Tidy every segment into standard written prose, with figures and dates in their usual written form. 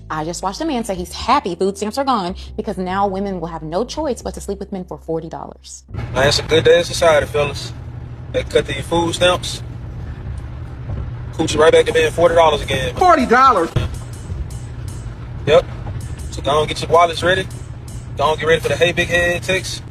I just watched a man say he's happy food stamps are gone because now women will have no choice but to sleep with men for $40. Man, it's a good day in society, fellas. They cut the food stamps. Coochie right back to being $40 again. $40? Yep. So go on, get your wallets ready. Go on, get ready for the hey big head text.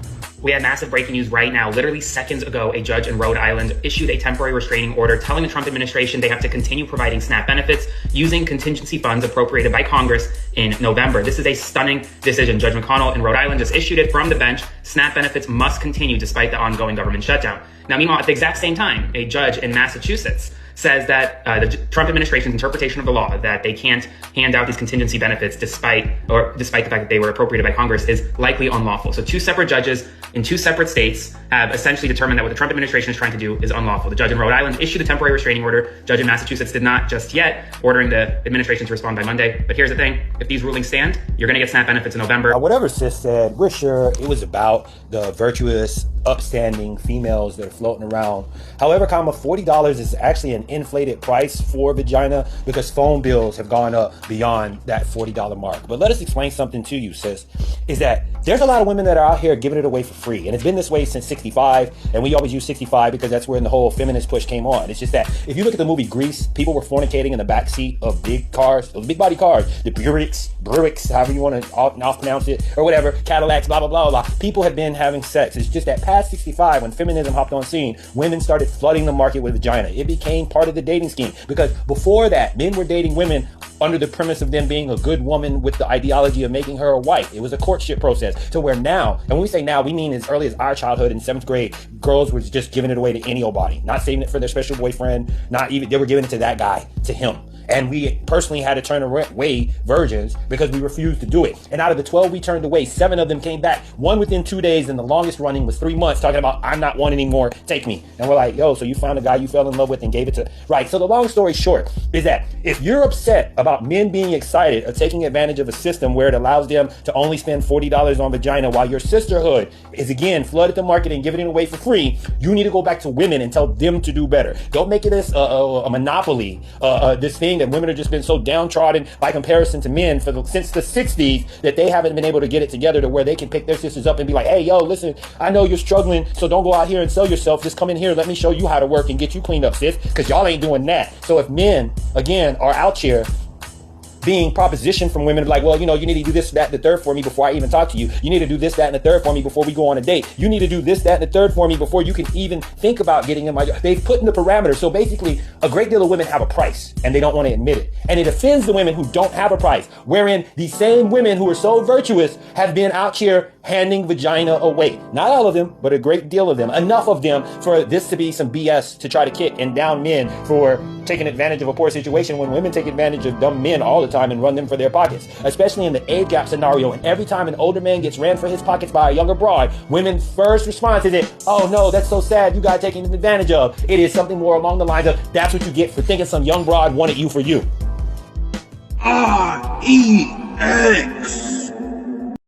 We have massive breaking news right now. Literally seconds ago, a judge in Rhode Island issued a temporary restraining order telling the Trump administration they have to continue providing SNAP benefits using contingency funds appropriated by Congress in November. This is a stunning decision. Judge McConnell in Rhode Island just issued it from the bench. SNAP benefits must continue despite the ongoing government shutdown. Now, meanwhile, at the exact same time, a judge in Massachusetts says that the Trump administration's interpretation of the law that they can't hand out these contingency benefits despite the fact that they were appropriated by Congress is likely unlawful. So two separate judges in two separate states have essentially determined that what the Trump administration is trying to do is unlawful. The judge in Rhode Island issued a temporary restraining order. Judge in Massachusetts did not just yet, ordering the administration to respond by Monday. But here's the thing. If these rulings stand, you're going to get SNAP benefits in November. Whatever sis said, we're sure it was about the virtuous, upstanding females that are floating around. However, $40 is actually an inflated price for vagina because phone bills have gone up beyond that $40 mark. But let us explain something to you, sis, is that there's a lot of women that are out here giving it away for free. And it's been this way since 65. And we always use 65 because that's when the whole feminist push came on. It's just that if you look at the movie Grease, people were fornicating in the back seat of big cars, those big body cars, the Buicks, however you want to off pronounce it or whatever, Cadillacs, blah, blah, blah, blah. People have been having sex. It's just that past 65, when feminism hopped on scene, women started flooding the market with vagina. It became part of the dating scheme because before that, men were dating women under the premise of them being a good woman with the ideology of making her a wife. It was a courtship process to where now, and when we say now, we mean as early as our childhood in 7th grade, girls were just giving it away to any old body, not saving it for their special boyfriend, not even, they were giving it to that guy, to him. And we personally had to turn away virgins because we refused to do it. And out of the 12 we turned away, 7 of them came back. 1 within 2 days, and the longest running was 3 months, talking about, I'm not one anymore, take me. And we're like, yo, so you found a guy you fell in love with and gave it to, right? So the long story short is that if you're upset about men being excited or taking advantage of a system where it allows them to only spend $40 on vagina while your sisterhood is again flooded the market and giving it away for free, you need to go back to women and tell them to do better. Don't make it this a monopoly, this thing that women have just been so downtrodden by comparison to men since the 60s that they haven't been able to get it together to where they can pick their sisters up and be like, hey, yo, listen, I know you're struggling, so don't go out here and sell yourself. Just come in here, let me show you how to work and get you cleaned up, sis, because y'all ain't doing that. So if men, again, are out here being propositioned from women like, well, you know, you need to do this, that, and the third for me before I even talk to you. You need to do this, that, and the third for me before we go on a date. You need to do this, that, and the third for me before you can even think about getting in my... They've put in the parameters. So basically, a great deal of women have a price, and they don't want to admit it. And it offends the women who don't have a price, wherein these same women who are so virtuous have been out here handing vagina away. Not all of them, but a great deal of them. Enough of them for this to be some BS to try to kick and down men for taking advantage of a poor situation when women take advantage of dumb men all the time and run them for their pockets, especially in the age gap scenario. And every time an older man gets ran for his pockets by a younger broad, women's first response is it, oh no, that's so sad, you got taken advantage of. It is something more along the lines of, that's what you get for thinking some young broad wanted you for you. R-E-X